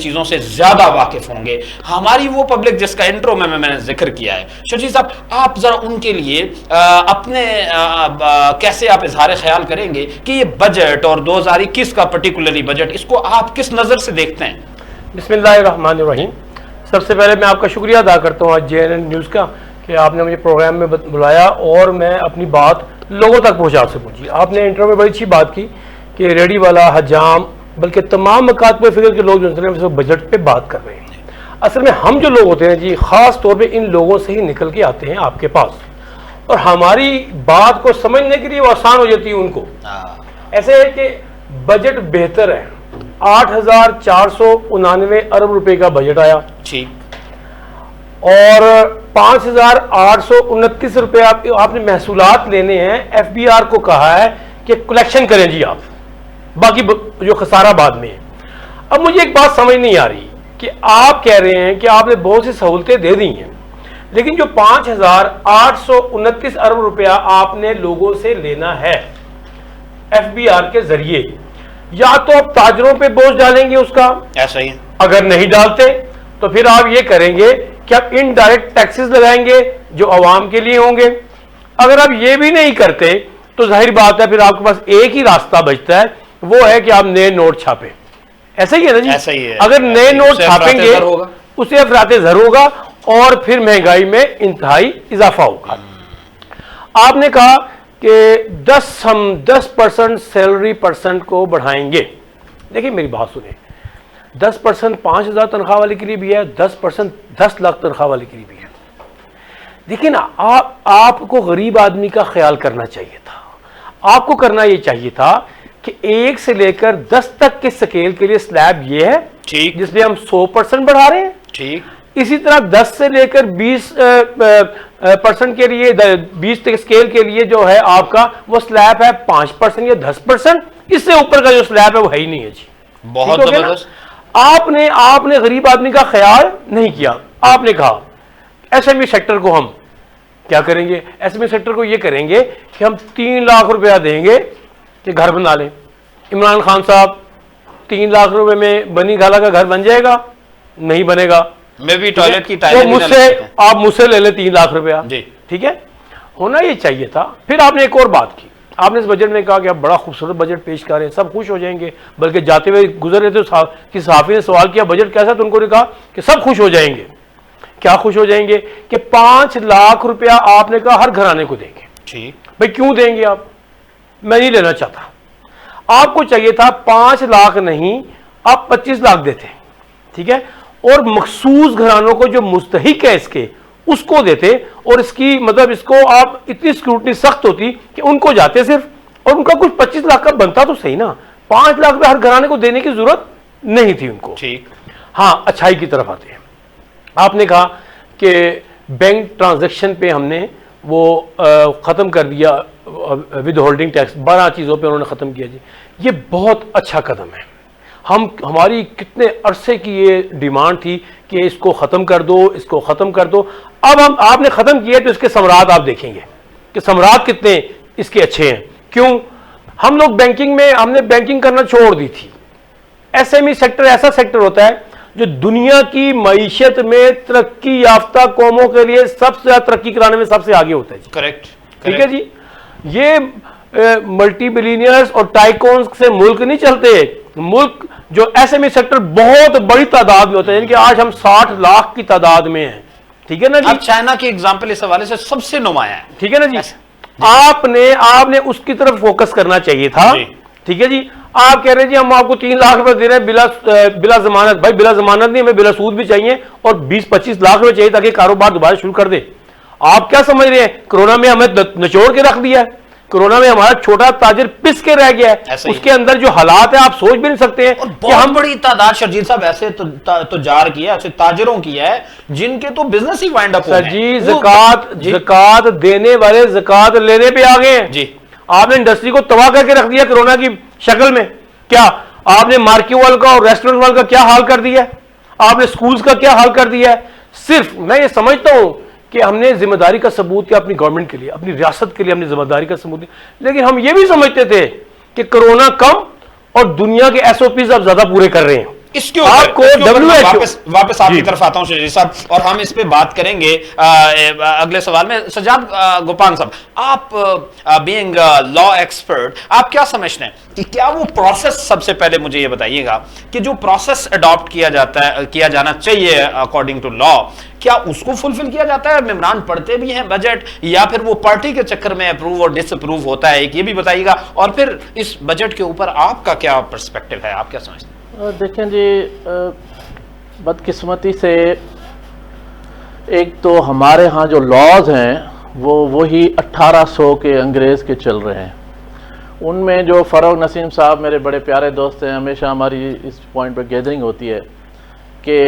चीज़ों से ज़्यादा वाकिफ होंगे, हमारी वो पब्लिक जिसका इंट्रो में मैंने जिक्र किया है। शर्जील साहब, आप ज़रा उनके लिए अपने कैसे आप इजहार ख्याल करेंगे कि ये बजट और 2021 का पर्टिकुलरली बजट, इसको आप किस नज़र से देखते हैं? बिस्मिल्लाहिर्रहमानिर्रहीम। सबसे पहले मैं आपका शुक्रिया अदा करता हूँ आज JNN न्यूज़ का कि आपने मुझे प्रोग्राम में बुलाया और मैं अपनी बात लोगों तक पहुँचा सकूँ। आपने इंटरव्यू में बड़ी अच्छी बात की कि रेडी वाला, हजाम, बल्कि तमाम मकातब फिक्र के लोग जो है बजट पे बात कर रहे हैं। असल में हम जो लोग होते हैं जी, ख़ास तौर पे इन लोगों से ही निकल के आते हैं आपके पास, और हमारी बात को समझने के लिए वो आसान हो जाती है उनको। ऐसे है कि बजट बेहतर है, 8,499 अरब रुपए का बजट आया, ठीक, और 5,829 रुपए आपने महसूलात लेने हैं। FBR को कहा है कि कलेक्शन करें जी आप, बाकी जो खसारा बाद में है। अब मुझे एक बात समझ नहीं आ रही कि आप कह रहे हैं कि आपने बहुत सी सहूलतें दे दी हैं, लेकिन जो 5,829 अरब रुपया आपने लोगों से लेना है FBR के जरिए, या तो आप ताजरों पे बोझ डालेंगे उसका, ऐसा ही है। अगर नहीं डालते तो फिर आप ये करेंगे कि आप इनडायरेक्ट टैक्सेस लगाएंगे जो आवाम के लिए होंगे। अगर आप ये भी नहीं करते तो जाहिर बात है फिर आपके पास एक ही रास्ता बचता है, वो है कि आप नए नोट छापें। ऐसा ही है ना जी? ऐसा ही है। अगर नए नोट छापेंगे उससे अफराते ज़र होगा और फिर महंगाई में इंतहाई इजाफा होगा। आपने कहा कि 10% सैलरी परसेंट को बढ़ाएंगे। देखिए मेरी बात सुने, 10% 5,000 तनख्वाह वाले के लिए भी है, 10% 10 लाख तनख्वाह वाले के लिए भी है। देखिए ना, आपको गरीब आदमी का ख्याल करना चाहिए था। आपको करना ये चाहिए था कि 1 से लेकर 10 तक के स्केल के लिए स्लैब ये है, ठीक, जिसमें हम 100% बढ़ा रहे हैं, ठीक। इसी तरह 10 से लेकर 20% के लिए, 20 तक स्केल के लिए जो है आपका वो स्लैब है 5% या 10%। इससे ऊपर का जो स्लैब है वो है ही नहीं है जी। बहुत जबरदस्त। आपने गरीब आदमी का ख्याल नहीं किया। आपने कहा SME सेक्टर को हम क्या करेंगे, SME सेक्टर को ये करेंगे कि हम 3 लाख रुपया देंगे कि घर बना लें। इमरान खान साहब, 3 लाख रुपए में बनी गाला का घर बन जाएगा? नहीं बनेगा। मैं भी टॉयलेट की तो आप मुझसे ले लें 3 लाख रुपया, ठीक है। होना ये चाहिए था। फिर आपने एक और बात की, आपने इस बजट में कहा कि आप बड़ा खूबसूरत बजट पेश कर रहे हैं, सब खुश हो जाएंगे। बल्कि जाते हुए गुजर रहे थे तो किसी सहाफी ने सवाल किया बजट कैसा, तो उन्होंने कहा कि सब खुश हो जाएंगे। क्या खुश हो जाएंगे कि 5 लाख रुपया आपने कहा हर घराने को देंगे। ठीक भाई, क्यों देंगे आप? मैं नहीं लेना चाहता। आपको चाहिए था 5 लाख नहीं, आप 25 लाख देते, ठीक है, और मखसूस घरानों को जो मुस्तहिक है इसके उसको देते, और इसकी मतलब इसको आप इतनी स्क्रूटनी सख्त होती कि उनको जाते सिर्फ, और उनका कुछ 25 लाख का बनता तो सही ना। 5 लाख रुपये हर घराने को देने की जरूरत नहीं थी उनको। ठीक, हाँ, अच्छाई की तरफ आते हैं। आपने कहा कि बैंक ट्रांजैक्शन पे हमने वो ख़त्म कर दिया, विद होल्डिंग टैक्स 12 चीज़ों पे उन्होंने ख़त्म किया जी। ये बहुत अच्छा कदम है। हमारी कितने अरसे की ये डिमांड थी कि इसको ख़त्म कर दो, इसको ख़त्म कर दो। अब आपने ख़त्म किया तो इसके समरात आप देखेंगे कि समरात कितने इसके अच्छे हैं। क्यों? हम लोग बैंकिंग में हमने बैंकिंग करना छोड़ दी थी। SME सेक्टर ऐसा सेक्टर होता है जो दुनिया की मईशत में तरक्की याफ्ता कौमों के लिए सबसे ज्यादा तरक्की कराने में सबसे आगे होता है जी। करेक्ट, ठीक है जी। ये मल्टी बिलियनियर्स और टाइकॉन्स से मुल्क नहीं चलते। मुल्क जो SME सेक्टर बहुत बड़ी तादाद में होता है, यानी कि आज हम 60 लाख की तादाद में हैं, ठीक है ना जी। अब चाइना की एग्जाम्पल इस हवाले से सबसे नुमाया है, ठीक है ना जी। आपने उसकी तरफ फोकस करना चाहिए था, ठीक है जी। आप कह रहे जी हम आपको 3 लाख रुपए दे रहे हैं बिला जमानत। भाई बिला जमानत नहीं, हमें बिला सूद भी चाहिए और 20-25 लाख रुपए चाहिए ताकि कारोबार दोबारा शुरू कर दे। आप क्या समझ रहे हैं कोरोना में हमें निचोड़ के रख दिया है? कोरोना में हमारा छोटा ताजिर पिस के रह गया है। उसके अंदर जो हालात है आप सोच भी नहीं सकते हैं कि हम बड़ी तादाद शर्जील साहब ऐसे तो जार किया, ऐसे ताजिरों की है जिनके तो बिजनेस ही वाइंड अप हो गए। जी, ज़कात देने वाले ज़कात लेने पे आ गए हैं जी। आपने इंडस्ट्री को तबाह करके रख दिया कोरोना की शक्ल में। क्या आपने मार्केट वाल का और रेस्टोरेंट वाल का क्या हाल कर दिया है? आपने स्कूल्स का क्या हाल कर दिया है? सिर्फ मैं ये समझता हूं कि हमने जिम्मेदारी का सबूत किया अपनी गवर्नमेंट के लिए, अपनी रियासत के लिए हमने जिम्मेदारी का सबूत दिया, लेकिन हम ये भी समझते थे कि कोरोना कम और दुनिया के SOPs अब ज्यादा पूरे कर रहे हैं। इसके आपको ऊपर मैं WHO वापस आपकी तरफ आता हूं शजी साहब, और हम इस पे बात करेंगे अगले सवाल में। सज्जाद गोपान साहब, आप बीइंग लॉ एक्सपर्ट, आप क्या समझते हैं कि क्या वो प्रोसेस, सबसे पहले मुझे ये बताइएगा कि जो प्रोसेस अडॉप्ट किया जाना चाहिए अकॉर्डिंग टू लॉ, क्या उसको फुलफिल किया जाता है? मेमरान पढ़ते भी हैं बजट, या फिर वो पार्टी के चक्कर में अप्रूव और डिसअप्रूव होता है? एक ये भी बताइएगा, और फिर इस बजट के ऊपर आपका क्या पर्सपेक्टिव है, आप क्या समझते हैं? देखें जी, बदकिस्मती से एक तो हमारे यहाँ जो लॉज हैं वो वही 1800 के अंग्रेज़ के चल रहे हैं। उनमें जो फ़ारूक नसीम साहब मेरे बड़े प्यारे दोस्त हैं, हमेशा हमारी इस पॉइंट पर गैदरिंग होती है कि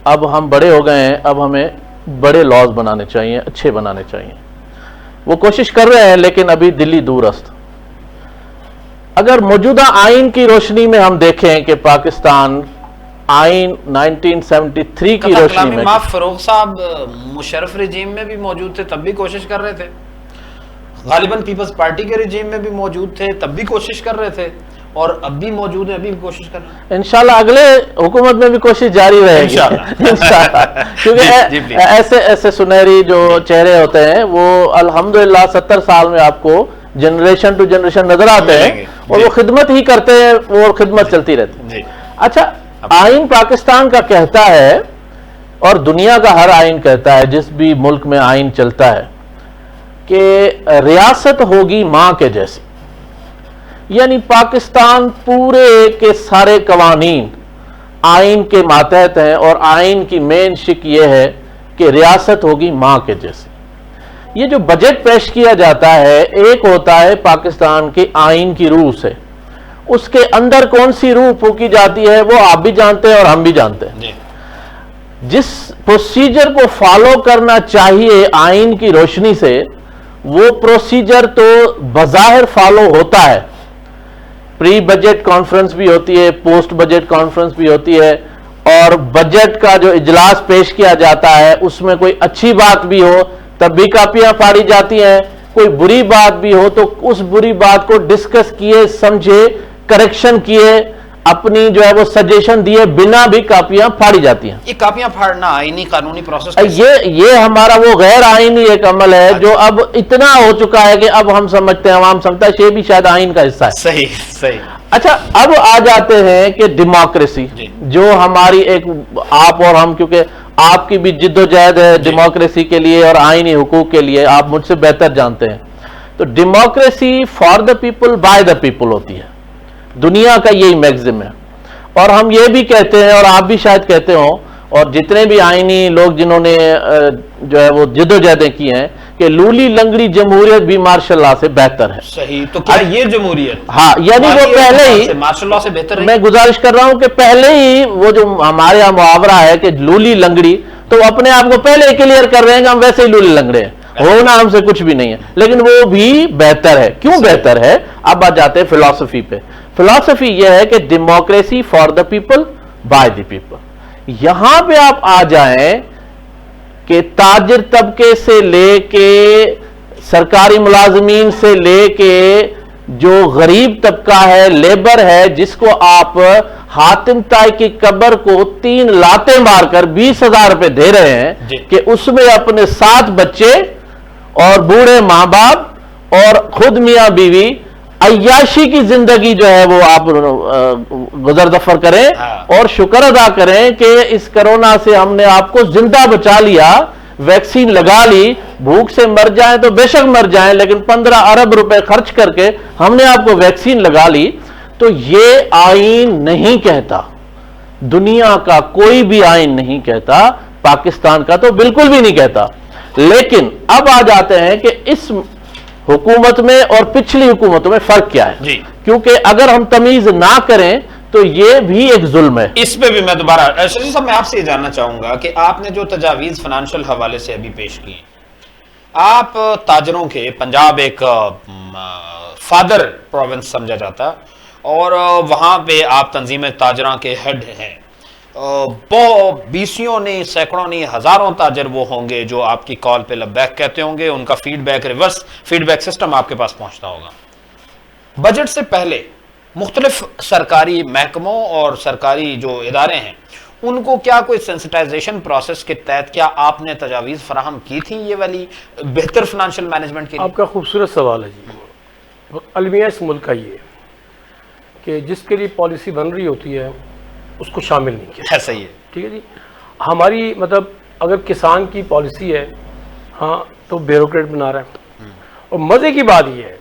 अब हम बड़े हो गए हैं, अब हमें बड़े लॉज बनाने चाहिए, अच्छे बनाने चाहिए। वो कोशिश कर रहे हैं, लेकिन अभी दिल्ली दूरस्त। अगर मौजूदा आइन की रोशनी में हम देखें कि पाकिस्तान आइन 1973 की रोशनी में, फारूक साहब मुशर्रफ रिजीम में भी मौजूद थे, तब भी कोशिश कर रहे थे। गालिबन पीपल्स पार्टी के रिजीम में भी मौजूद थे, तब भी कोशिश कर रहे थे, और अब भी मौजूद है, अभी भी कोशिश कर रहे हैं। इंशाल्लाह अगले हुकूमत में भी कोशिश जारी रहेगी इंशाल्लाह क्योंकि ऐसे ऐसे सुनहरी जो चेहरे होते हैं वो अल्हम्दुलिल्लाह 70 साल में आपको जनरेशन टू जनरेशन नजर आते हैं, और वो खिदमत ही करते हैं, वो खिदमत चलती रहती है। अच्छा, आइन पाकिस्तान का कहता है, और दुनिया का हर आइन कहता है, जिस भी मुल्क में आइन चलता है, कि रियासत होगी मां के जैसी। यानी पाकिस्तान पूरे के सारे कवानीन आइन के मातहत हैं, और आइन की मेन शिक यह है कि रियासत होगी मां के जैसी। ये जो बजट पेश किया जाता है, एक होता है पाकिस्तान के आइन की रूह से, उसके अंदर कौन सी रूह फूकी जाती है वो आप भी जानते हैं और हम भी जानते हैं। जिस प्रोसीजर को फॉलो करना चाहिए आइन की रोशनी से, वो प्रोसीजर तो बज़ाहिर फॉलो होता है। प्री बजट कॉन्फ्रेंस भी होती है, पोस्ट बजट कॉन्फ्रेंस भी होती है, और बजट का जो इजलास पेश किया जाता है उसमें कोई अच्छी बात भी हो तब भी कापियां फाड़ी जाती हैं, कोई बुरी बात भी हो तो उस बुरी बात को डिस्कस किए, समझे, करेक्शन किए, अपनी जो है वो सजेशन दिए बिना भी कापियां फाड़ी जाती हैं। ये कापियां फाड़ना आईनी कानूनी प्रोसेस, ये हमारा वो गैर आईनी एक अमल है जो अब इतना हो चुका है कि अब हम समझते हैं, आवाम समझता है ये भी शायद आइन का हिस्सा है। सही सही। अच्छा, अब आ जाते हैं कि डेमोक्रेसी, जो हमारी एक, आप और हम, क्योंकि आपकी भी जिद्दोजहद है डेमोक्रेसी के लिए और आईनी हुकूक के लिए, आप मुझसे बेहतर जानते हैं। तो democracy for the people by the people होती है, दुनिया का यही मैक्सिम है। और हम ये भी कहते हैं, और आप भी शायद कहते हो, और जितने भी आईनी लोग जिन्होंने जो है वो जिद्दोजहदें की हैं, कि लूली लंगड़ी जमहूरियत भी मार्शल लॉ से बेहतर है। सही। तो क्या ये जमहूरियत, हाँ, यानी वो पहले ही मार्शल लॉ से बेहतर है। मैं गुजारिश कर रहा हूं कि पहले ही वो जो हमारे यहाँ मुहावरा है कि लूली लंगड़ी, तो अपने आप को पहले क्लियर कर रहे हैं कि हम वैसे ही लूली लंगड़े हैं, होना हमसे कुछ भी नहीं है, लेकिन वो भी बेहतर है। क्यों बेहतर है? अब आ जाते हैं फिलॉसफी पे। फिलॉसफी यह है कि democracy for the people by the people. यहां पे आप आ जाएं कि ताजिर तबके से लेके सरकारी मुलाजमीन से लेके जो गरीब तबका है, लेबर है, जिसको आप हातिम ताई की कब्र को 3 लाते मारकर 20,000 रुपए दे रहे हैं कि उसमें अपने 7 बच्चे और बूढ़े मां बाप और खुद मियां बीवी अय्याशी की जिंदगी जो है वो आप गुजर दफर करें और शुक्र अदा करें कि इस कोरोना से हमने आपको जिंदा बचा लिया, वैक्सीन लगा ली। भूख से मर जाएं तो बेशक मर जाएं, लेकिन 15 अरब रुपए खर्च करके हमने आपको वैक्सीन लगा ली। तो ये आईन नहीं कहता, दुनिया का कोई भी आईन नहीं कहता, पाकिस्तान का तो बिल्कुल भी नहीं कहता। लेकिन अब आ जाते हैं कि इस हुकूमत में और पिछली हुकूमतों में फर्क क्या है, क्योंकि अगर हम तमीज ना करें तो ये भी एक जुल्म है। इस पे भी मैं दोबारा शरीफ साहब, मैं आपसे जानना चाहूंगा कि आपने जो तजावीज फाइनेंशियल हवाले से अभी पेश की, आप ताजरों के, पंजाब एक फादर प्रोविंस समझा जाता, और वहां पे आप तंजीम ताजरा के हेड हैं। बीसियों ने, सैकड़ों ने, हजारों ताजर वो होंगे जो आपकी कॉल पे लब्बैक कहते होंगे, उनका फीडबैक, रिवर्स फीडबैक सिस्टम आपके पास पहुंचता होगा। बजट से पहले मुख्तलिफ सरकारी महकमों और सरकारी जो इदारे हैं उनको क्या कोई सेंसिटाइजेशन प्रोसेस के तहत क्या आपने तजावीज़ फराहम की थी ये वाली बेहतर फाइनेंशियल मैनेजमेंट के लिए? आपका खूबसूरत सवाल है जी। अलमिया इस मुल्क का ये है कि जिसके लिए पॉलिसी बन रही होती है उसको शामिल नहीं किया। सही है, ठीक है जी। हमारी मतलब अगर किसान की पॉलिसी है, हाँ, तो ब्यूरोक्रेट बना रहा है। और मज़े की बात यह है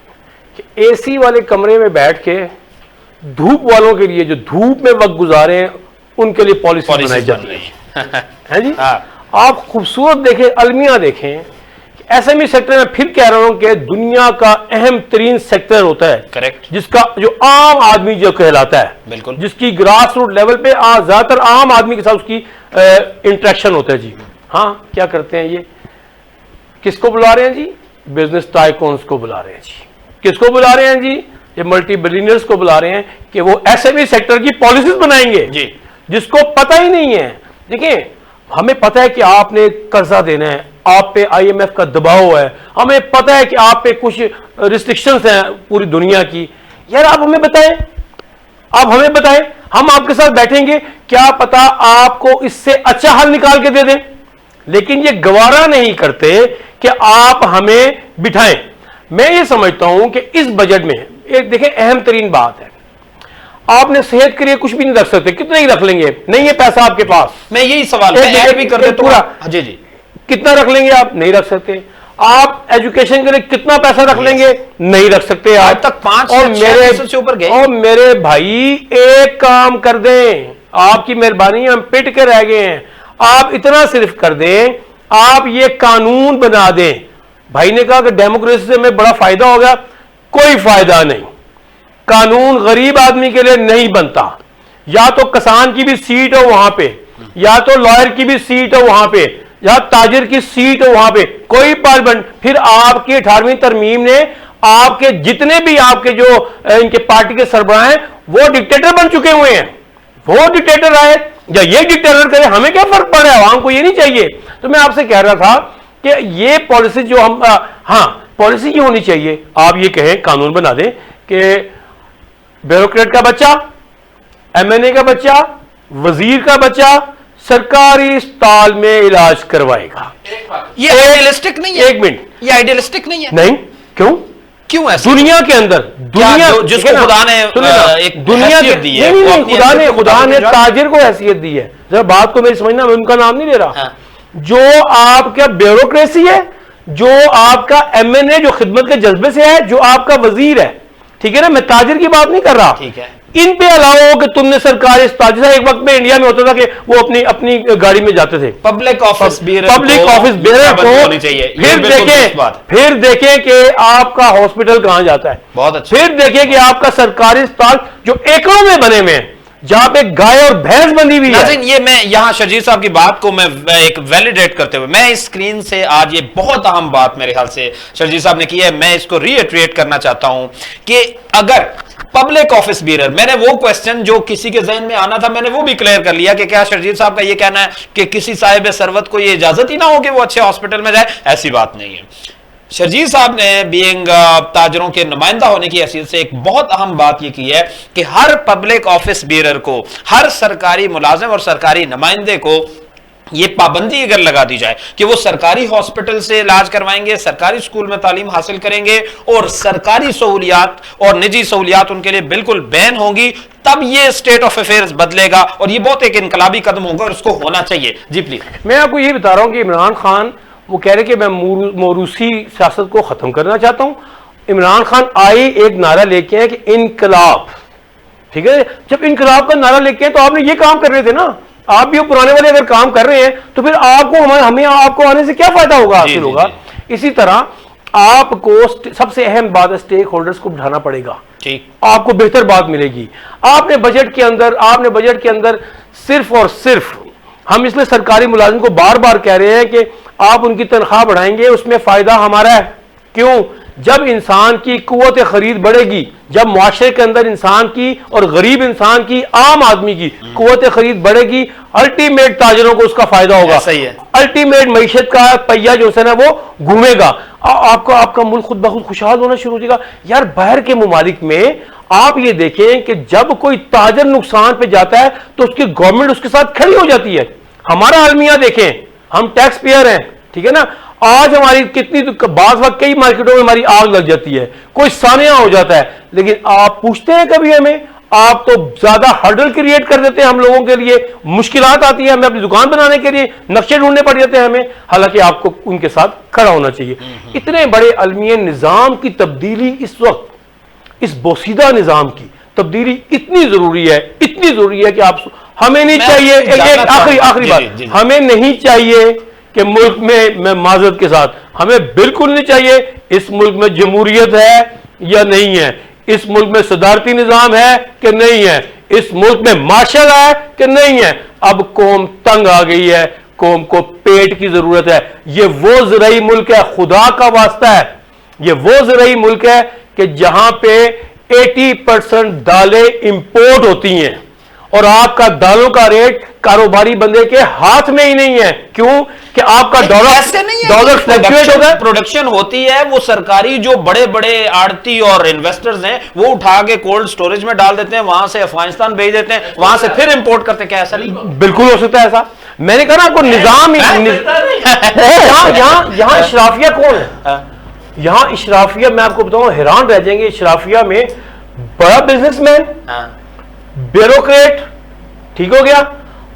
कि एसी वाले कमरे में बैठ के धूप वालों के लिए जो धूप में वक्त गुजारे हैं उनके लिए पॉलिसी बनाई जाती है जी। आप खूबसूरत देखें, अलमिया देखें, एसएमई सेक्टर में फिर कह रहा हूं कि दुनिया का अहम तरीन सेक्टर होता है। करेक्ट। जिसका जो आम आदमी जो कहलाता है, बिल्कुल, जिसकी ग्रास रूट लेवल पे ज्यादातर आम आदमी के साथ उसकी इंटरेक्शन होता है जी। हाँ, क्या करते हैं ये? किसको बुला रहे हैं जी? बिजनेस टाइकून्स को बुला रहे हैं जी। किसको बुला रहे हैं जी? ये मल्टी बिलियनर्स को बुला रहे हैं कि वो एसएमई सेक्टर की पॉलिसीज बनाएंगे जी, जिसको पता ही नहीं है। देखिए, हमें पता है कि आपने कर्जा देना है, आप पे आईएमएफ का दबाव है, हमें पता है कि आप पे कुछ रिस्ट्रिक्शंस हैं पूरी दुनिया की। यार आप हमें बताएं, आप हमें बताएं, हम आपके साथ बैठेंगे, क्या पता आपको इससे अच्छा हल निकाल के दे दें। लेकिन ये गवारा नहीं करते कि आप हमें बिठाएं। मैं ये समझता हूं कि इस बजट में एक देखें अहम तरीन बात है, आपने सेहत के लिए कुछ भी नहीं रख सकते। कितना ही रख लेंगे? नहीं है पैसा आपके पास। मैं यही सवाल ऐड भी कर देता हूं पूरा। जी जी, कितना रख लेंगे? आप नहीं रख सकते। आप एजुकेशन के लिए कितना पैसा रख लेंगे? नहीं रख सकते। आज तक 5 से ऊपर गए। और मेरे भाई एक काम कर दें, आपकी मेहरबानी, हम पिट के रह गए हैं। आप इतना सिर्फ कर दें, आप ये कानून बना दें। भाई ने कहा कि डेमोक्रेसी से हमें बड़ा फायदा होगा। कोई फायदा नहीं। कानून गरीब आदमी के लिए नहीं बनता। या तो किसान की भी सीट हो वहां पे, या तो लॉयर की भी सीट हो वहां पे, या ताजिर की सीट हो वहां पे, कोई पार्लियामेंट। फिर आपकी 18वीं तरमीम ने आपके जितने भी आपके जो इनके पार्टी के सरबराह हैं वो डिक्टेटर बन चुके हुए हैं। वो डिक्टेटर आए या ये डिक्टेटर करे, हमें क्या फर्क पड़ रहा है? आवाम को ये नहीं चाहिए। तो मैं आपसे कह रहा था कि ये पॉलिसी जो हम हाँ, पॉलिसी ये होनी चाहिए, आप ये कहें, कानून बना दें कि ब्यूरोक्रेट का बच्चा, एमएनए का बच्चा, वजीर का बच्चा सरकारी अस्पताल में इलाज करवाएगा। ये आइडियलिस्टिक नहीं है। एक मिनट, ये आइडियलिस्टिक नहीं है। नहीं, क्यों? क्यों ऐसा? दुनिया के अंदर, दुनिया जिसको खुदा ने एक दुनिया हैसियत दी है, नहीं, खुदा ने ताजिर को हैसियत दी है। जरा बात को मेरी समझना, मैं उनका नाम नहीं ले रहा। हाँ। जो आपका ब्यूरोक्रेसी है, जो आपका एमएनए जो खिदमत के जज्बे से है, जो आपका वजीर है, ठीक है ना, मैं ताजिर की बात नहीं कर रहा। ठीक है। इन पे अलावा कि तुमने सरकारी अस्पताल, एक वक्त में इंडिया में होता था कि वो अपनी अपनी गाड़ी में जाते थे। पब्लिक ऑफिस बेरर को फिर देखें कि आपका हॉस्पिटल कहां जाता है। बहुत अच्छा। फिर देखें कि आपका सरकारी अस्पताल जो एकड़ों में बने हुए हैं, जहां पे गाय और भैंस बंधी हुई है। ये मैं यहां शर्जील साहब की बात को मैं एक वैलिडेट करते हुए, मैं इस स्क्रीन से आज ये बहुत अहम बात मेरे ख्याल से शर्जील साहब ने की है, मैं इसको रीइटरेट करना चाहता हूं कि अगर पब्लिक ऑफिस बीरर, मैंने वो क्वेश्चन जो किसी के जहन में आना था मैंने वो भी क्लियर कर लिया कि क्या शर्जील साहब का ये कहना है कि किसी साहिब सरवत को ये इजाजत ही ना हो कि वो अच्छे हॉस्पिटल में जाए? ऐसी बात नहीं है। शर्जील साहब ने बीइंग ताजरों के नुमाइंदा होने की हैसियत से एक बहुत अहम बात यह की है कि हर पब्लिक ऑफिस बीरर को, हर सरकारी मुलाजिम और सरकारी नुमाइंदे को ये पाबंदी अगर लगा दी जाए कि वो सरकारी हॉस्पिटल से इलाज करवाएंगे, सरकारी स्कूल में तालीम हासिल करेंगे और सरकारी सहूलियात और निजी सहूलियात उनके लिए बिल्कुल बैन होंगी, तब ये स्टेट ऑफ अफेयर्स बदलेगा और ये बहुत एक इनकलाबी कदम होगा और उसको होना चाहिए। जी प्लीज। मैं आपको ये बता रहा हूं कि इमरान खान वो कह रहे कि मैं मोरूसी सियासत को खत्म करना चाहता हूं। इमरान खान आए एक नारा लेके आए कि इनकलाब, ठीक है। जब इनकलाब का नारा लेके आए तो आपने ये काम कर रहे थे ना, आप भी पुराने वाले अगर काम कर रहे हैं तो फिर आपको हमें आपको आने से क्या फायदा होगा, हासिल होगा। इसी तरह आपको सबसे अहम बात है, स्टेक होल्डर्स को बिठाना पड़ेगा, ठीक, आपको बेहतर बात मिलेगी। आपने बजट के अंदर सिर्फ और सिर्फ, हम इसलिए सरकारी मुलाजिम को बार बार कह रहे हैं कि आप उनकी तनख्वाह बढ़ाएंगे, उसमें फायदा हमारा है। क्यों? जब इंसान की कुव्वत खरीद बढ़ेगी, जब मुआशरे के अंदर इंसान की और गरीब इंसान की, आम आदमी की कुव्वत खरीद बढ़ेगी, अल्टीमेट ताजरों को उसका फायदा होगा। सही है। अल्टीमेट मईशत का पहिया जो है ना वो घूमेगा, आपका मुल्क खुद ब खुद खुशहाल होना शुरू हो जाएगा। यार बाहर के मुमालिक में आप ये देखें कि जब कोई ताजर नुकसान पे जाता है तो उसकी गवर्नमेंट उसके साथ खड़ी हो जाती है। हमारा अलमिया देखें, हम टैक्स पेयर हैं, ठीक है ना। आज हमारी कितनी बात वक्त कई मार्केटों में हमारी आग लग जाती है, कोई सानिया हो जाता है, लेकिन आप पूछते हैं कभी हमें? आप तो ज्यादा हर्डल क्रिएट कर देते हैं हम लोगों के लिए, मुश्किलात आती है हमें अपनी दुकान बनाने के लिए, नक्शे ढूंढने पड़ जाते हैं हमें, हालांकि आपको उनके साथ खड़ा होना चाहिए। इतने बड़े अलमिया निजाम की तब्दीली इस वक्त, इस बोसीदा निजाम की तब्दीली इतनी जरूरी है, इतनी जरूरी है कि आप हमें नहीं चाहिए, एक आखिरी बात, हमें नहीं चाहिए कि मुल्क में, मैं माजरत के साथ, हमें बिल्कुल नहीं चाहिए इस मुल्क में जमहूरियत है या नहीं है, इस मुल्क में सदारती निजाम है कि नहीं है, इस मुल्क में मार्शल है कि नहीं है। अब कौम तंग आ गई है, कौम को पेट की जरूरत है। ये वो ज़राई मुल्क है, खुदा का वास्ता है, ये वो ज़राई मुल्क है कि जहां पे 80% दालें इंपोर्ट होती हैं और आपका दालों का रेट कारोबारी बंदे के हाथ में ही नहीं है। क्यों? कि आपका डॉलर फ्लक्चुएट होगा, प्रोडक्शन होती है, वो सरकारी जो बड़े बड़े आड़ती और इन्वेस्टर्स हैं वो उठा के कोल्ड स्टोरेज में डाल देते हैं, वहां से अफगानिस्तान भेज देते हैं, वहां से फिर इंपोर्ट करते हैं। क्या ऐसा नहीं? बिल्कुल हो सकता है ऐसा। मैंने कहा ना आपको निजाम ही यहाँ इशराफिया कौन है? यहाँ इशराफिया, मैं आपको बताऊं, हैरान रह जाएंगे। इशराफिया में बड़ा बिजनेसमैन, ब्यूरोक्रेट, ठीक हो गया,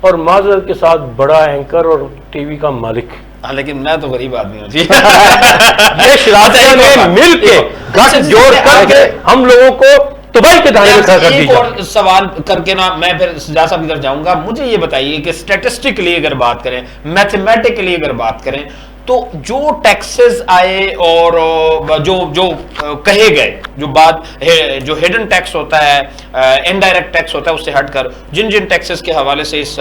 और माजरत के साथ बड़ा एंकर और टीवी का मालिक। लेकिन मैं तो गरीब आदमी हूँ जी। ये शराफिया में मिल के गठ जोड़ करके हम लोगों को तबाही के दायरे में खड़ा कर दिया। और सवाल करके ना मैं फिर सजा साहब की तरफ जाऊंगा। मुझे ये बताइए कि स्टैटिस्टिकली अगर बात करें, मैथमेटिकली अगर बात करें, तो जो टैक्सेस आए और जो कहे गए, जो बात जो हिडन टैक्स होता है, इनडायरेक्ट टैक्स होता है, उससे हटकर जिन जिन टैक्सेस के हवाले से इस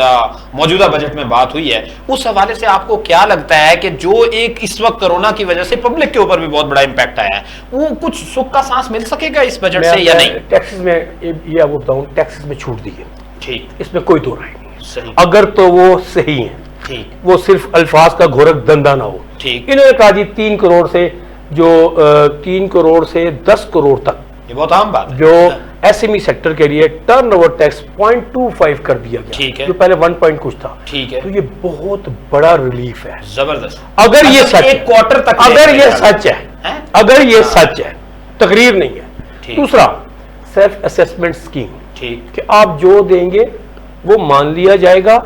मौजूदा बजट में बात हुई है, उस हवाले से आपको क्या लगता है कि जो एक इस वक्त कोरोना की वजह से पब्लिक के ऊपर भी बहुत बड़ा इंपैक्ट आया है, वो कुछ सुख का सांस मिल सकेगा इस बजट से या नहीं? टैक्सेस में ये आपको बताऊं, टैक्सेस में छूट दी है, ठीक, इसमें कोई दो राय नहीं। सही, अगर तो वो सही है, ठीक, वो सिर्फ अल्फाज का घोरक धंधा ना हो। ठीक, इन्होंने कहा जी 3 करोड़ से 3 करोड़ से 10 करोड़ तक, ये बहुत आम बात है, जो एसएमई सेक्टर के लिए टर्नओवर टैक्स 0.25 कर दिया गया, ठीक है, जो पहले 1 पॉइंट कुछ था, ठीक है, तो ये बहुत बड़ा रिलीफ है, जबरदस्त। अगर ये सच, एक क्वार्टर तक, अगर ये सच है, अगर ये सच है, तकरीर नहीं है। दूसरा, सेल्फ असेसमेंट स्कीम, ठीक, कि आप जो देंगे वो मान लिया जाएगा,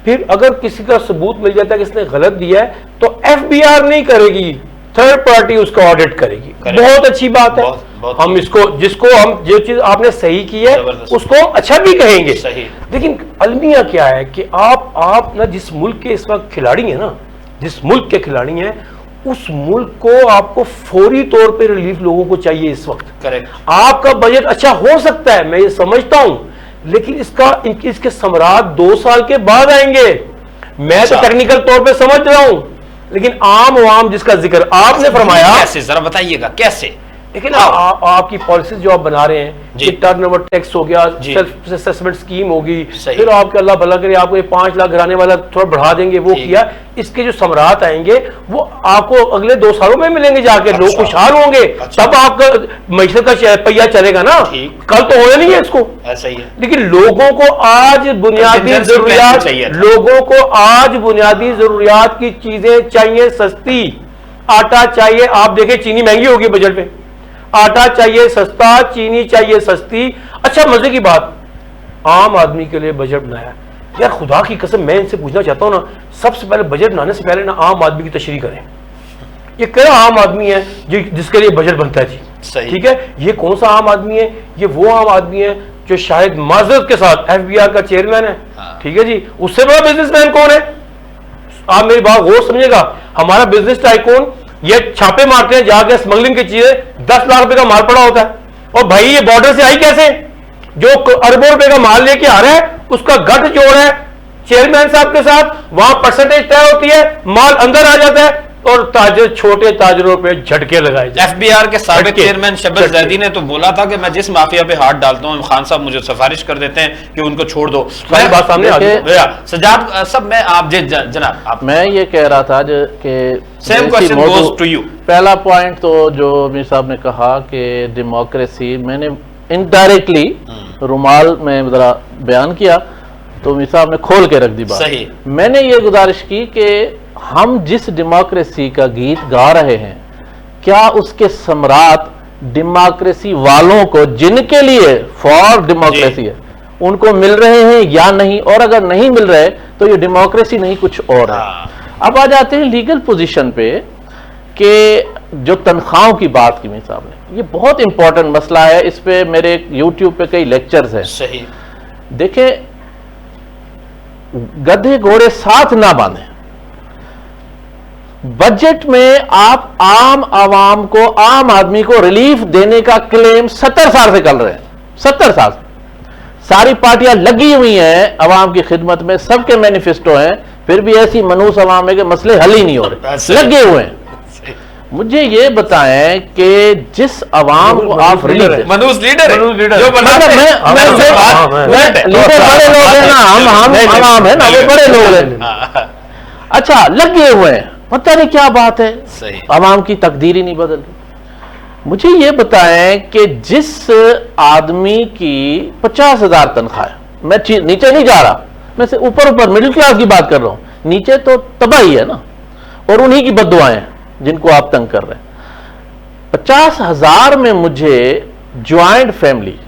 फिर अगर किसी का सबूत मिल जाता है कि इसने गलत दिया है तो एफबीआर नहीं करेगी, थर्ड पार्टी उसका ऑडिट करेगी। बहुत अच्छी बात है। बहुत हम इसको, जिसको हम जो चीज आपने सही की है उसको अच्छा भी कहेंगे। सही। लेकिन अलमिया क्या है कि आप ना जिस मुल्क के इस वक्त खिलाड़ी हैं ना, जिस मुल्क के खिलाड़ी हैं, उस मुल्क को आपको फौरी तौर पे रिलीफ लोगों को चाहिए इस वक्त। करेक्ट। आपका बजट अच्छा हो सकता है, मैं ये समझता हूं, लेकिन इसके समरात 2 साल के बाद आएंगे। मैं तो टेक्निकल तौर पे समझ रहा हूं, लेकिन आम आवाम जिसका जिक्र आपने फरमाया, कैसे, जरा बताइएगा कैसे? लेकिन आपकी पॉलिसीज जो आप बना रहे हैं, ये टर्नओवर टैक्स हो गया, सेल्फ असेसमेंट स्कीम होगी, फिर आपके अल्लाह भला करे आपको 5 लाख घराने वाला थोड़ा बढ़ा देंगे, वो किया, इसके जो समरात आएंगे वो आपको अगले 2 सालों में मिलेंगे जाके। अच्छा, लोग खुशहाल होंगे। अच्छा, तब आपका मैशत का पहिया चलेगा ना। कल तो होना नहीं है इसको, ऐसा ही है। लेकिन लोगों को आज बुनियादी जरूरियात, लोगों को आज बुनियादी जरूरियात की चीजें चाहिए, सस्ती। आटा चाहिए, आप देखें चीनी महंगी होगी बजट में, आटा चाहिए सस्ता, चीनी चाहिए सस्ती। अच्छा, मजे की बात, आम आदमी के लिए बजट बनाया यार, खुदा की कसम मैं इनसे पूछना चाहता हूं ना, सबसे पहले बजट बनाने से पहले ना आम आदमी की तशरीह करें। ये कौन आम आदमी है जिसके लिए बजट बनता है जी? ठीक है, ये कौन सा आम आदमी है? ये वो आम आदमी है जो शायद माजरत के साथ एफबीआर का चेयरमैन है। ठीक है जी, उससे बड़ा बिजनेसमैन कौन है? आप मेरी बात गौर समझिएगा। हमारा बिजनेस टाइकून ये छापे मारते हैं जाके, स्मगलिंग की चीजें 10 लाख रुपए का माल पड़ा होता है, और भाई ये बॉर्डर से आई कैसे? जो अरबों रुपए का माल लेके आ रहा है उसका गठ जोड़ है चेयरमैन साहब के साथ, वहां परसेंटेज तय होती है, माल अंदर आ जाता है और ताजर, छोटे ताजरों पे झटके लगाए। एफबीआर के साबिक चेयरमैन शब्बीर जैदी ने तो बोला था कि मैं जिस माफिया पे हाथ डालता हूं खान साहब मुझे सिफारिश कर देते हैं कि उनको छोड़ दो। सारी बात सामने आ गई। सजाद सब मैं आप जनाब आप, मैं ये कह रहा था कि same question goes to you. पहला पॉइंट तो जो मीर साहब ने कहा कि डेमोक्रेसी, मैंने इनडायरेक्टली रुमाल में जरा बयान किया तो मीर साहब ने खोल के रख दी बात। सही। मैंने ये गुजारिश की कि हम जिस डेमोक्रेसी का गीत गा रहे हैं, क्या उसके सम्राट डेमोक्रेसी वालों को, जिनके लिए फॉर डेमोक्रेसी है, उनको मिल रहे हैं या नहीं? और अगर नहीं मिल रहे तो ये डेमोक्रेसी नहीं कुछ और है। अब आ जाते हैं लीगल पोजीशन पे कि जो तनख्वाहों की बात की मीर साहब ने, ये बहुत इंपॉर्टेंट मसला है। इस पे मेरे यूट्यूब पे कई लेक्चर्स हैं। सही। देखें, गधे घोड़े साथ ना बांधे। बजट में आप आम आवाम को, आम आदमी को रिलीफ देने का क्लेम 70 साल से कर रहे हैं। 70 साल से सारी पार्टियां लगी हुई हैं अवाम की खिदमत में, सबके मैनिफेस्टो हैं, फिर भी ऐसी मनूस अवाम है कि मसले हल ही नहीं हो रहे, लगे हुए हैं। मुझे ये बताएं कि जिस अवाम को आप मनूस लीडर है, जो मतलब लीडर बड़े लोग हैं ना, हम आवाम है ना, वो बड़े लोग हैं। अच्छा, लगे हुए हैं, पता नहीं क्या बात है, अवाम की तकदीर ही नहीं बदल रही। मुझे ये बताएं कि जिस आदमी की 50,000 तनख्वाह है, मैं नीचे नहीं जा रहा, मैं से ऊपर ऊपर मिडिल क्लास की बात कर रहा हूं, नीचे तो तबाही है ना, और उन्हीं की बद्दुआएं हैं जिनको आप तंग कर रहे हैं। 50,000 में मुझे ज्वाइंट फैमिली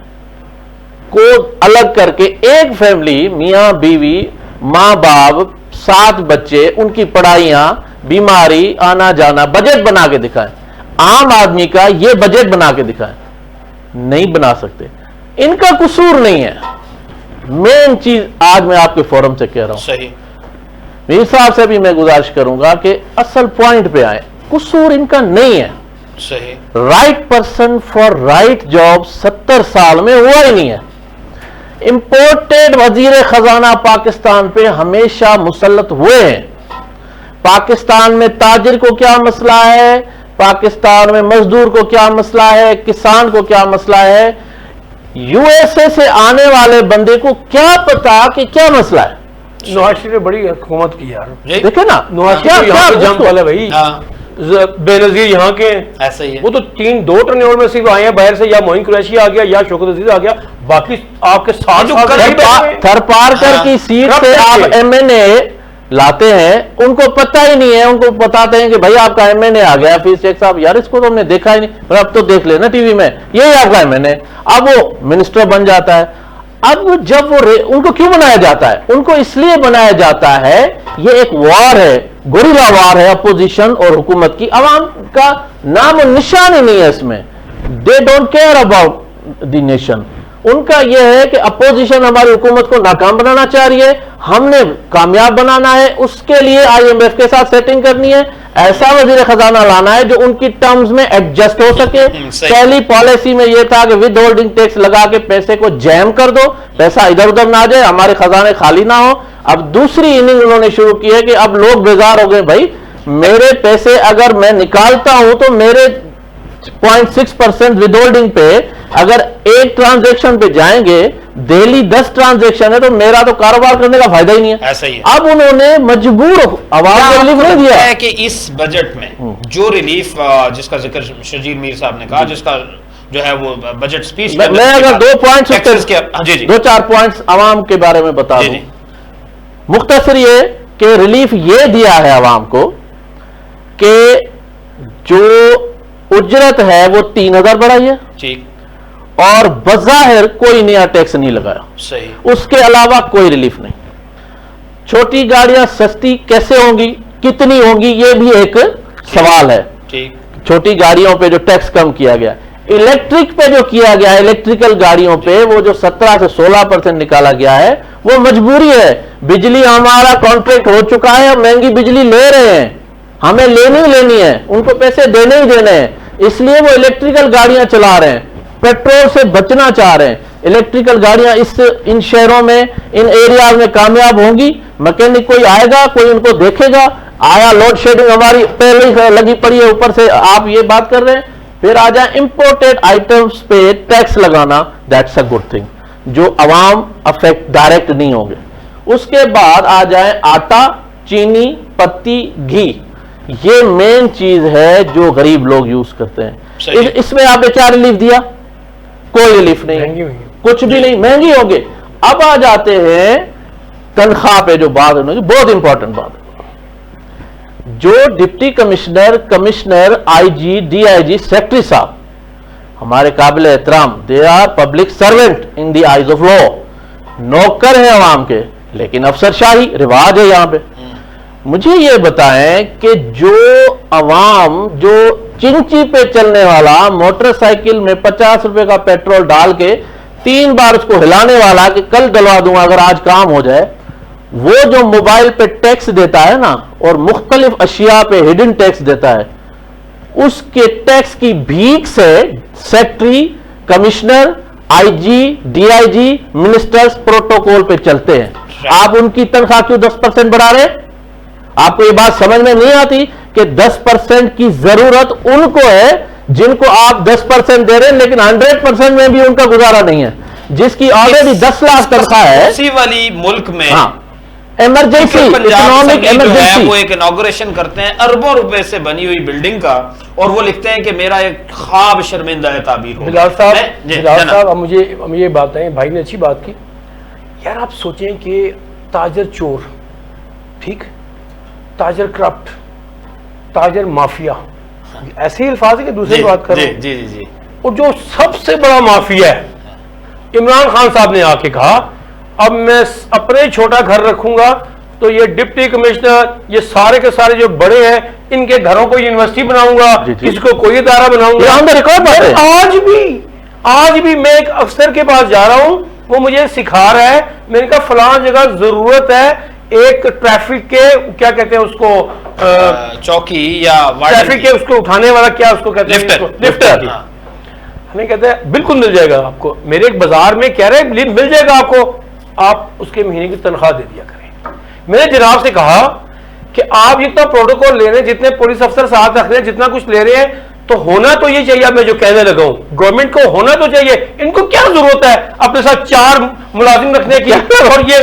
को अलग करके एक फैमिली, मियां बीवी, मां बाप, 7 बच्चे, उनकी पढ़ाइयां, बीमारी, आना जाना, बजट बना के दिखाएं। आम आदमी का ये बजट बना के दिखाएं, नहीं बना सकते। इनका कसूर नहीं है। मेन चीज आज मैं आपके फोरम से कह रहा हूं, सही। मीर साहब से भी मैं गुजारिश करूंगा कि असल पॉइंट पे आए। कसूर इनका नहीं है। सही। Right person for right job 70 साल में हुआ ही नहीं है। इंपोर्टेड वजीर खजाना पाकिस्तान पे हमेशा मुसल्लत हुए हैं। पाकिस्तान में ताजिर को क्या मसला है, पाकिस्तान में मजदूर को क्या मसला है, किसान को क्या मसला है, यूएसए से आने वाले बंदे को क्या पता कि क्या मसला है। नवाज शरीफ ने बड़ी हुकूमत की यार, देखे ना, नवाज शरीफ यहाँ पे जंग वाले भाई, बेनजीर यहाँ के ऐसा ही है। वो तो 2 टर्नओवर में सिर्फ आए हैं बाहर से, या मोइन कुरैशी आ गया या शौकत अजीज आ गया, बाकी आपके साथ थरपारकर की सीट से आप एमएनए लाते हैं, उनको पता ही नहीं है। उनको बताते हैं कि भाई आपका एमएनए आ गया, फिर शेख साहब यार इसको तो हमने देखा ही नहीं, अब तो देख लेना टीवी में, यही आपका एमएनए। अब वो मिनिस्टर बन जाता है। अब जब वो उनको क्यों बनाया जाता है? उनको इसलिए बनाया जाता है, ये एक वॉर है, गुरिल्ला वॉर है अपोजिशन और हुकूमत की। अवाम का नाम और निशान ही नहीं है इसमें। They don't care about the nation. उनका यह है कि अपोजिशन हमारी हुकूमत को नाकाम बनाना चाह रही है, हमने कामयाब बनाना है, उसके लिए आईएमएफ के साथ सेटिंग करनी है, ऐसा वजीर खजाना लाना है जो उनकी टर्म्स में एडजस्ट हो सके। पहली पॉलिसी में यह था कि विद होल्डिंग टैक्स लगा के पैसे को जैम कर दो, पैसा इधर उधर ना जाए, हमारे खजाने खाली ना हो। अब दूसरी इनिंग उन्होंने शुरू की है कि अब लोग बेजार हो गए, भाई मेरे पैसे अगर मैं निकालता हूं तो मेरे 0.6% विद होल्डिंग पे अगर एक ट्रांजैक्शन पे जाएंगे, डेली 10 ट्रांजैक्शन है, तो मेरा तो कारोबार करने का फायदा ही नहीं है। ऐसा ही है। अब उन्होंने मजबूर आवाज को रिलीफ नहीं दिया है कि इस बजट में जो रिलीफ जिसका जिक्र शजीर मीर साहब ने कहा, जिसका जो है वो बजट स्पीच, मैं अगर 2 पॉइंट्स, 2-4 पॉइंट्स आवाम के बारे में बता दूं। मुख्तसर ये कि रिलीफ ये दिया है आवाम को कि जो उजरत है वो 3,000 बढ़ाई है, ठीक, और बज़ाहिर कोई नया टैक्स नहीं लगाया। सही। उसके अलावा कोई रिलीफ नहीं। छोटी गाड़ियां सस्ती कैसे होंगी, कितनी होंगी, ये भी एक सवाल है। ठीक। छोटी गाड़ियों पे जो टैक्स कम किया गया, इलेक्ट्रिक पे जो किया गया है, इलेक्ट्रिकल गाड़ियों पे वो जो 17 से 16% निकाला गया है, वो मजबूरी है। बिजली हमारा कॉन्ट्रैक्ट हो चुका है, हम महंगी बिजली ले रहे हैं, हमें लेनी है, उनको पैसे देने ही देने हैं, इसलिए वो इलेक्ट्रिकल गाड़ियां चला रहे हैं। पेट्रोल से बचना चाह रहे हैं। इलेक्ट्रिकल गाड़ियां इन शहरों में, इन एरियाज में कामयाब होंगी। मैकेनिक कोई आएगा, कोई उनको देखेगा। आया लोड शेडिंग हमारी पहले ही लगी पड़ी है, ऊपर से आप ये बात कर रहे हैं। फिर आ जाए इंपोर्टेड आइटम्स पे टैक्स लगाना, दैट्स अ गुड थिंग, जो अवाम अफेक्ट डायरेक्ट नहीं होंगे। उसके बाद आ जाए आटा, चीनी, पत्ती, घी। ये मेन चीज है जो गरीब लोग यूज करते हैं। इसमें आपने क्या रिलीफ दिया? कोई रिलीफ नहीं, कुछ भी नहीं, महंगी होगी। अब आ जाते हैं तनख्वाह पे, जो बात है बहुत इंपॉर्टेंट बात है। जो deputy commissioner, commissioner, IG, DIG, secretary साहब हमारे काबिल एहतराम, they are public servant in the eyes of law, नौकर है अवाम के, लेकिन अफसरशाही रिवाज है यहां पे। मुझे ये बताएं कि जो अवाम, जो चिंची पे चलने वाला मोटरसाइकिल में 50 रुपए का पेट्रोल डाल के 3 बार उसको हिलाने वाला कि कल डलवा दूंगा अगर आज काम हो जाए, वो जो मोबाइल पे टैक्स देता है ना, और मुख्तलिफ अशिया पे हिडन टैक्स देता है, उसके टैक्स की भीख से secretary, commissioner, IG, DIG, ministers protocol पे चलते हैं। आप उनकी तनख्वाह क्यों 10% बढ़ा रहे? आपको ये बात समझ में नहीं आती कि 10% की जरूरत उनको है जिनको आप 10% दे रहे हैं, लेकिन 100% में भी उनका गुजारा नहीं है। जिसकी ऑलरेडी 10 लाख तनख्वाह है, उसी वाली मुल्क में इमरजेंसी, इकोनॉमिक इमरजेंसी, वो एक इनॉग्रेशन करते हैं अरबों रुपए से बनी हुई बिल्डिंग का, और वो लिखते हैं कि मेरा एक ख्वाब शर्मिंदा है ताबीर हो। बिलाल साहब, अब मुझे ये बात है, भाई ने अच्छी बात की यार। आप सोचें कि ताजर चोर, ठीक, ताजर करप्ट, ताजर माफिया, ऐसे ही अल्फाज है कि दूसरी बात कर रहे हैं। जी जी जी। और जो सबसे बड़ा माफिया है, इमरान खान साहब ने आके कहा अब मैं अपने छोटा घर रखूंगा, तो ये डिप्टी कमिश्नर, ये सारे के सारे जो बड़े हैं, इनके घरों को यूनिवर्सिटी बनाऊंगा, किसको कोई इदारा बनाऊंगा। आज भी मैं एक अफसर के पास जा रहा हूं, वो मुझे सिखा रहा है, मैंने कहा फलां जगह जरूरत है एक ट्रैफिक के, क्या कहते हैं उसको, चौकी या ट्रैफिक के उसको उठाने वाला, क्या उसको कहते हैं, लिफ्टर। हमें कहते हैं बिल्कुल मिल जाएगा आपको, मेरे एक बाजार में कह रहे हैं मिल जाएगा आपको, आप उसके महीने की तनख्वाह दे दिया करें। मैंने जनाब से कहा कि आप जितना प्रोटोकॉल ले रहे हैं, जितने पुलिस अफसर साथ रख रहे हैं, जितना कुछ ले रहे हैं, तो होना तो ये चाहिए। मैं जो कहने लगा हूं, गवर्नमेंट को होना तो चाहिए, इनको क्या जरूरत है अपने साथ 4 मुलाजिम रखने की, और ये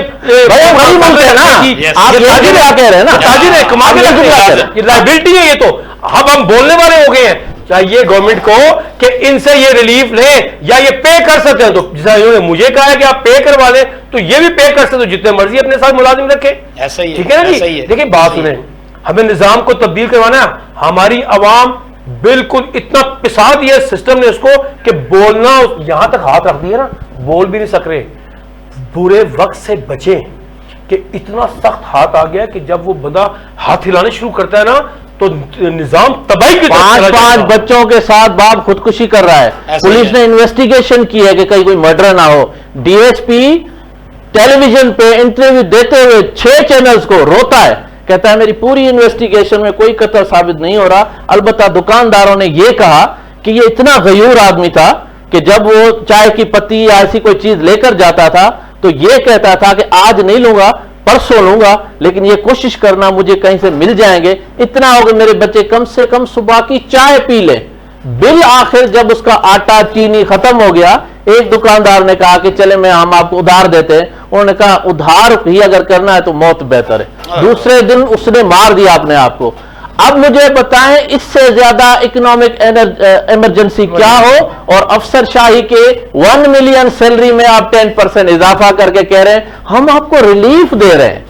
लाइबिलिटी है ये तो। अब हम बोलने वाले हो गए हैं, चाहिए गवर्नमेंट को कि इनसे ये रिलीफ लें या ये पे कर सकते हैं। तो जैसा इन्होंने मुझे कहा है कि आप पे करवा लें, तो ये भी पे कर सकते हो, जितने मर्जी अपने साथ मुलाजिम रखे, ऐसा ही है, ठीक है ना जी। देखिए बात सुने, हमें निजाम को तब्दील करवाना है। हमारी अवाम बिल्कुल इतना पिसा दिया सिस्टम ने उसको कि बोलना, यहां तक हाथ रख दिया ना, बोल भी नहीं सक रहे। बुरे वक्त से बचे कि इतना सख्त हाथ आ गया कि जब वो बंदा हाथ हिलाने शुरू करता है ना, तो निजाम तबाही की तरफ 5 बच्चों के साथ बाप खुदकुशी कर रहा है। पुलिस ने इन्वेस्टिगेशन की है कि कहीं कोई मर्डर ना हो। डीएसपी टेलीविजन पे इंटरव्यू देते हुए 6 चैनल्स को रोता है, कहता है मेरी पूरी इन्वेस्टिगेशन में कोई कत्ल साबित नहीं हो रहा। अलबत्ता दुकानदारों ने यह कहा कि ये इतना गयूर आदमी था कि जब वो चाय की पत्ती या ऐसी कोई चीज लेकर जाता था तो ये कहता था कि आज नहीं लूंगा, परसों लूंगा, लेकिन ये कोशिश करना मुझे कहीं से मिल जाएंगे। इतना हो कि मेरे बच्चे कम से कम सुबह की चाय पी ले। बिल आखिर जब उसका आटा चीनी खत्म हो गया, एक दुकानदार ने कहा कि चले मैं हम आपको उधार देते हैं। उन्होंने कहा उधार ही अगर करना है तो मौत बेहतर है। दूसरे दिन उसने मार दिया अपने आप को। अब मुझे बताएं इससे ज्यादा इकोनॉमिक इमरजेंसी क्या हो, और अफसरशाही के 1 मिलियन सैलरी में आप 10% इजाफा करके कह रहे हैं हम आपको रिलीफ दे रहे हैं।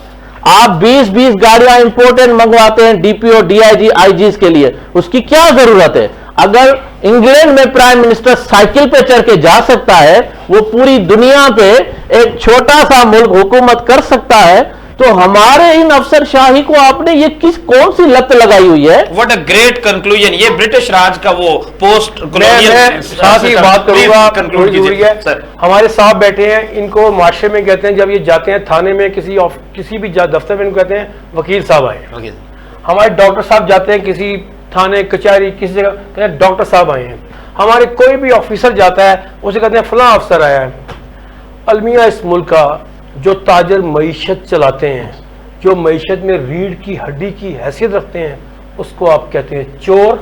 आप 20-20 गाड़ियां इंपोर्टेड मंगवाते हैं डीपीओ, डीआईजी, आईजीज के लिए, उसकी क्या जरूरत है? अगर इंग्लैंड में प्राइम मिनिस्टर साइकिल पे चढ़ के जा सकता है, वो पूरी दुनिया पे एक छोटा सा मुल्क हुकूमत कर सकता है, तो हमारे इन अफसरशाही को आपने ये कौन सी लत लगाई हुई है? What a great conclusion. ये ब्रिटिश राज का वो पोस्ट कॉलोनियल साथ ही बात करूंगा, जरूरी है। हमारे साहब बैठे हैं, इनको माशरे में कहते हैं, जब ये जाते हैं थाने में किसी भी दफ्तर में, इनको कहते हैं वकील साहब आए। हमारे डॉक्टर साहब जाते हैं किसी थाने कचहरी किसी जगह, कहते हैं डॉक्टर साहब आए हैं। हमारे कोई भी ऑफिसर जाता है उसे कहते हैं फलां अफसर आया है। अलमिया इस मुल्क का जो ताजर मईशत चलाते हैं, जो मईशत में रीढ़ की हड्डी की हैसियत रखते हैं, उसको आप कहते हैं चोर।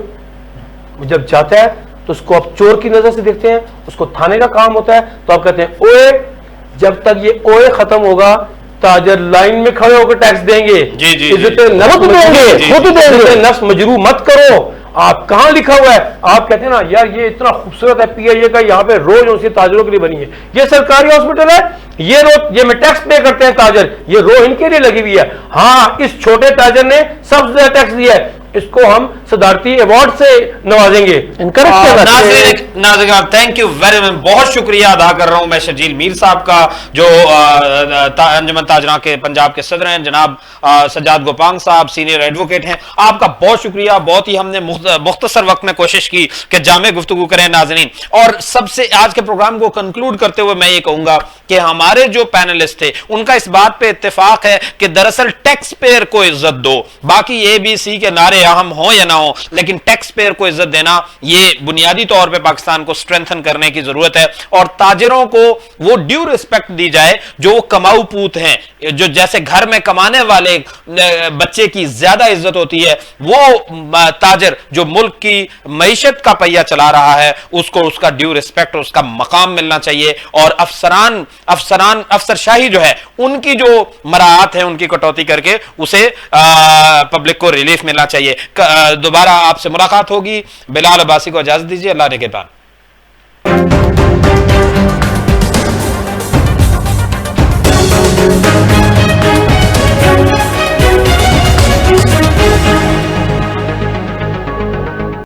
जब जाता है तो उसको आप चोर की नजर से देखते हैं, उसको थाने का काम होता है तो आप कहते हैं ओए। जब तक ये ओए खत्म होगा, ताजर लाइन में खड़े होकर टैक्स देंगे, इज्जत नफ्स मजरू मत करो। आप कहां लिखा हुआ है? आप कहते हैं ना यार ये इतना खूबसूरत है पीआईए का, यहाँ पे रोज उनसे ताजरों के लिए बनी है। ये सरकारी हॉस्पिटल है, ये रोज ये में टैक्स पे करते हैं ताजर, ये रो इनके लिए लगी हुई है। हाँ, इस छोटे ताजर ने सबसे ज्यादा टैक्स दिया है, इसको हम सदारती अवार्ड से नवाजेंगे। नाज़रीन थैंक यू वेरी मच, बहुत शुक्रिया अदा कर रहा हूं मैं शर्जील मीर साहब का, जो अंजुमन ताजरा के पंजाब के सदर हैं, जनाब सज्जाद गोपांग साहब सीनियर एडवोकेट हैं। आपका बहुत शुक्रिया, बहुत ही हमने मुख्तसर वक्त में कोशिश की कि जामे गुफ्तगू करें नाज़रीन। और सबसे आज के प्रोग्राम को कंक्लूड करते हुए मैं ये कहूंगा कि हमारे जो पैनलिस्ट थे उनका इस बात पे इत्तेफाक है कि दरअसल टैक्स पेयर को इज्जत दो, बाकी ABC के नारे अहम हो या ना हो, लेकिन टैक्स पेयर को इज्जत देना ये बुनियादी तौर पे पाकिस्तान को स्ट्रेंथन करने की जरूरत है। और ताजिरों को वो ड्यू रिस्पेक्ट दी जाए जो कमाऊ पूत हैं, जो जैसे घर में कमाने वाले बच्चे की ज्यादा इज्जत होती है, वो ताजिर जो मुल्क की मईशत का पहिया चला रहा है उसको उसका ड्यू रिस्पेक्ट, उसका मकाम मिलना चाहिए। और अफसरशाही जो है उनकी जो मराहत है उनकी कटौती करके उसे पब्लिक को रिलीफ मिलना चाहिए। दोबारा आपसे मुलाकात होगी। बिलाल अब्बासी को इजाजत दीजिए, अल्लाह ने के बाद।